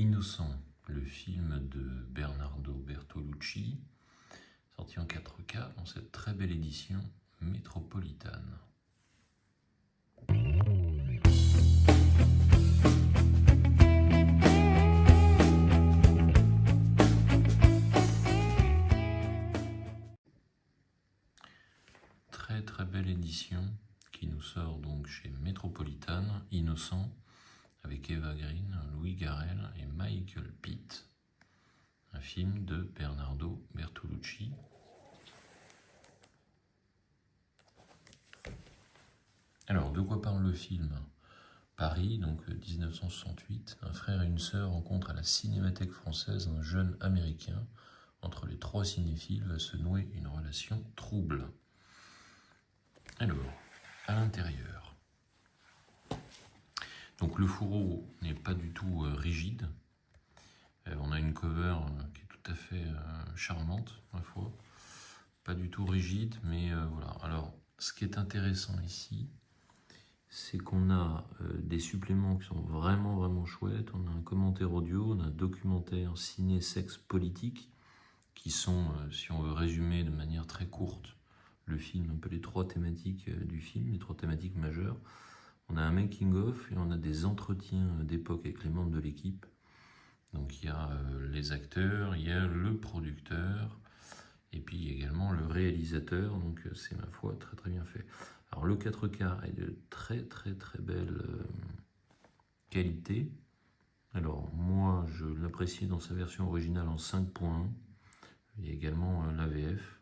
Innocent, le film de Bernardo Bertolucci, sorti en 4K dans cette très belle édition métropolitane. Très belle édition qui nous sort donc chez Métropolitane, Innocent, avec Eva Green, Louis Garrel et Michael Pitt. Un film de Bernardo Bertolucci. Alors, de quoi parle le film ? Paris, donc 1968, un frère et une sœur rencontrent à la Cinémathèque française un jeune Américain. Entre les trois cinéphiles va se nouer une relation trouble. Alors, à l'intérieur. Donc le fourreau n'est pas du tout rigide. On a une cover qui est tout à fait charmante, ma foi. Pas du tout rigide, mais voilà. Alors, ce qui est intéressant ici, c'est qu'on a des suppléments qui sont vraiment chouettes. On a un commentaire audio, on a un documentaire ciné, sexe, politique, qui sont, si on veut résumer de manière très courte le film, un peu les trois thématiques du film, les trois thématiques majeures. On a un making-of et on a des entretiens d'époque avec les membres de l'équipe. Donc il y a les acteurs, il y a le producteur, et puis également le réalisateur. Donc c'est, ma foi, très bien fait. Alors le 4K est de très belle qualité. Alors moi je l'apprécie dans sa version originale en 5.1. Il y a également l'AVF.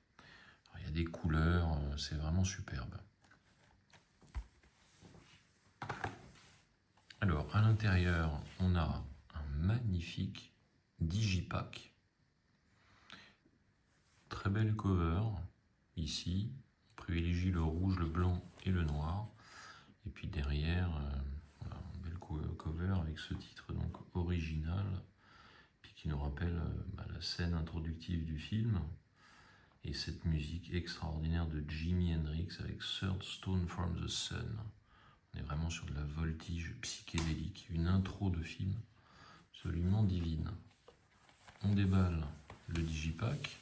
Il y a des couleurs, c'est vraiment superbe. Alors à l'intérieur on a un magnifique digipack. Très belle cover ici. On privilégie le rouge, le blanc et le noir. Et puis derrière, voilà, une belle cover avec ce titre donc original, puis qui nous rappelle la scène introductive du film. Et cette musique extraordinaire de Jimi Hendrix avec Third Stone from the Sun. On est vraiment sur de la voltige psychédélique, une intro de film absolument divine. On déballe le digipack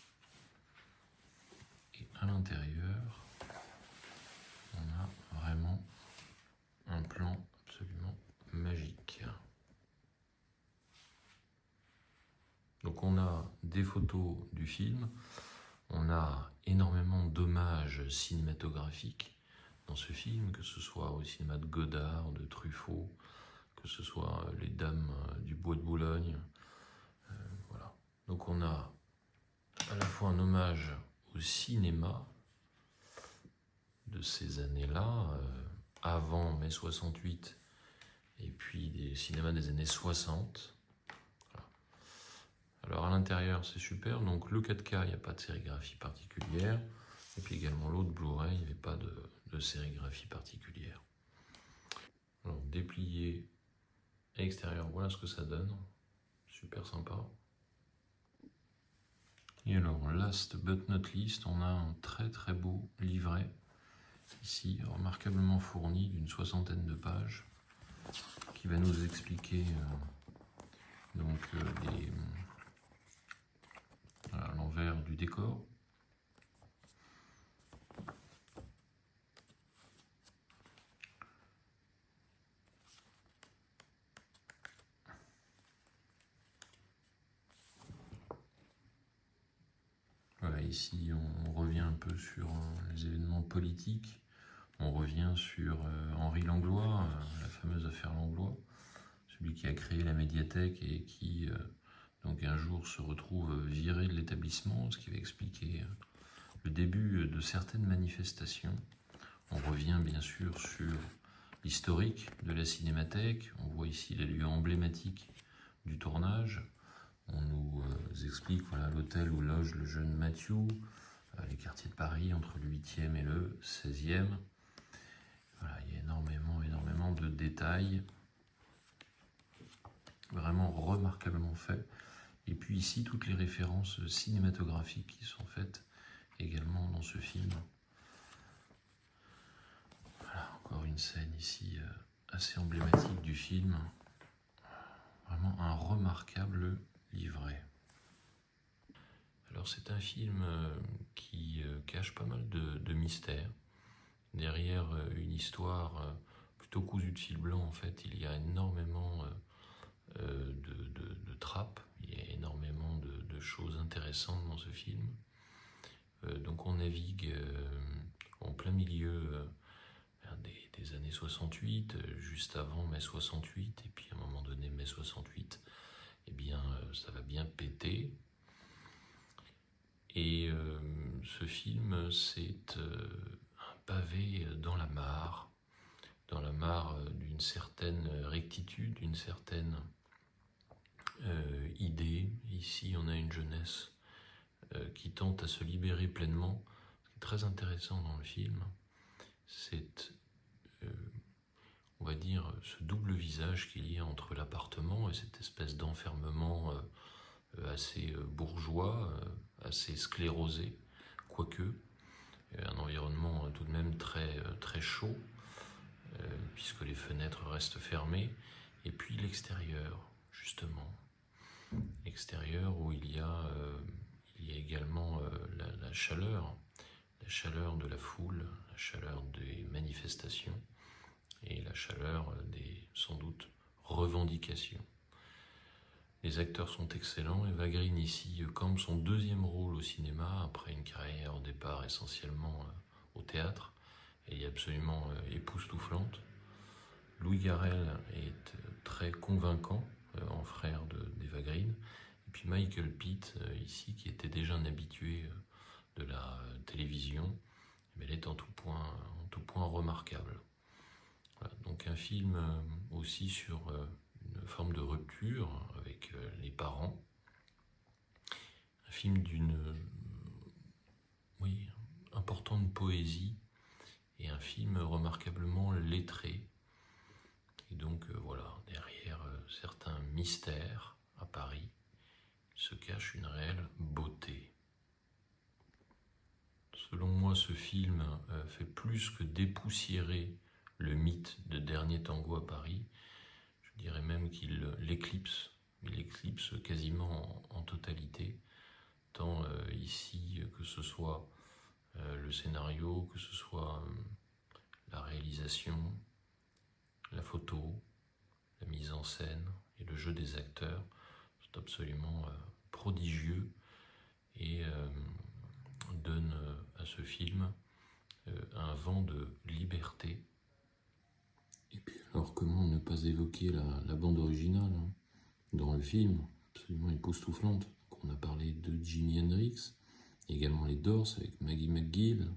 et à l'intérieur, on a vraiment un plan absolument magique. Donc on a des photos du film, on a énormément d'hommages cinématographiques dans ce film, que ce soit au cinéma de Godard, de Truffaut, que ce soit les Dames du Bois de Boulogne. Voilà. Donc on a à la fois un hommage au cinéma de ces années-là, avant mai 68, et puis des cinémas des années 60. Voilà. Alors à l'intérieur c'est super, donc le 4K, il n'y a pas de sérigraphie particulière, et puis également l'autre Blu-ray, il n'y avait pas de sérigraphie particulière. Alors déplié extérieur, voilà ce que ça donne, super sympa. Et alors last but not least, on a un très beau livret ici, remarquablement fourni, d'une 60aine de pages, qui va nous expliquer l'envers du décor. Voilà, ici on revient un peu sur les événements politiques, on revient sur Henri Langlois, la fameuse affaire Langlois, celui qui a créé la médiathèque et qui donc un jour se retrouve viré de l'établissement, ce qui va expliquer le début de certaines manifestations. On revient bien sûr sur l'historique de la cinémathèque, on voit ici les lieux emblématiques du tournage. On nous explique l'hôtel où loge le jeune Matthew, les quartiers de Paris entre le 8e et le 16e. Voilà, il y a énormément de détails, vraiment remarquablement faits. Et puis ici, toutes les références cinématographiques qui sont faites également dans ce film. Voilà, encore une scène ici assez emblématique du film. Vraiment un remarquable remarquable livret. Alors c'est un film qui cache pas mal de mystères. Derrière une histoire plutôt cousue de fil blanc, en fait, il y a énormément de trappes, il y a énormément de choses intéressantes dans ce film. Donc on navigue en plein milieu des années 68, juste avant mai 68, et puis à un moment donné, mai 68, eh bien ça va bien péter. Et ce film, c'est un pavé dans la mare d'une certaine rectitude, d'une certaine idée. Ici, on a une jeunesse qui tente à se libérer pleinement. Ce qui est très intéressant dans le film, c'est, on va dire, ce double visage qu'il y a entre l'appartement et cette espèce d'enfermement assez bourgeois, assez sclérosé, quoique un environnement tout de même très chaud, puisque les fenêtres restent fermées, et puis l'extérieur, justement. L'extérieur où il y a également la chaleur de la foule, la chaleur des manifestations, et la chaleur des, sans doute, revendications. Les acteurs sont excellents. Eva Green ici campe son deuxième rôle au cinéma après une carrière au départ essentiellement au théâtre. Elle est absolument époustouflante. Louis Garrel est très convaincant en frère d'Eva Green. Et puis Michael Pitt ici qui était déjà un habitué de la télévision, mais elle est en tout point remarquable. Voilà, donc un film aussi sur une forme de rupture avec les parents. Un film d'une importante poésie et un film remarquablement lettré. Et donc voilà, derrière certains mystères à Paris se cache une réelle beauté. Selon moi, ce film fait plus que dépoussiérer le mythe de Dernier Tango à Paris. Je dirais même qu'il l'éclipse. Il l'éclipse quasiment en totalité, tant ici que ce soit le scénario, que ce soit la réalisation, la photo, la mise en scène et le jeu des acteurs sont absolument prodigieux et donnent à ce film un vent de liberté. Et puis alors comment ne pas évoquer la bande originale hein, dans le film, absolument époustouflante. On a parlé de Jimi Hendrix, également les Doors avec Maggie McGill,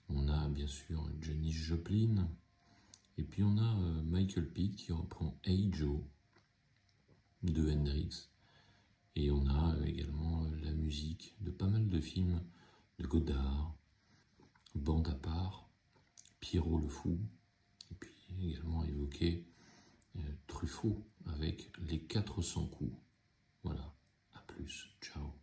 on a bien sûr Janis Joplin, et puis on a Michael Pitt qui reprend Hey Joe de Hendrix, et on a également la musique de pas mal de films de Godard, Bande à part, Pierrot le Fou, et puis également évoqué Truffaut avec Les 400 coups. Voilà, à plus, ciao.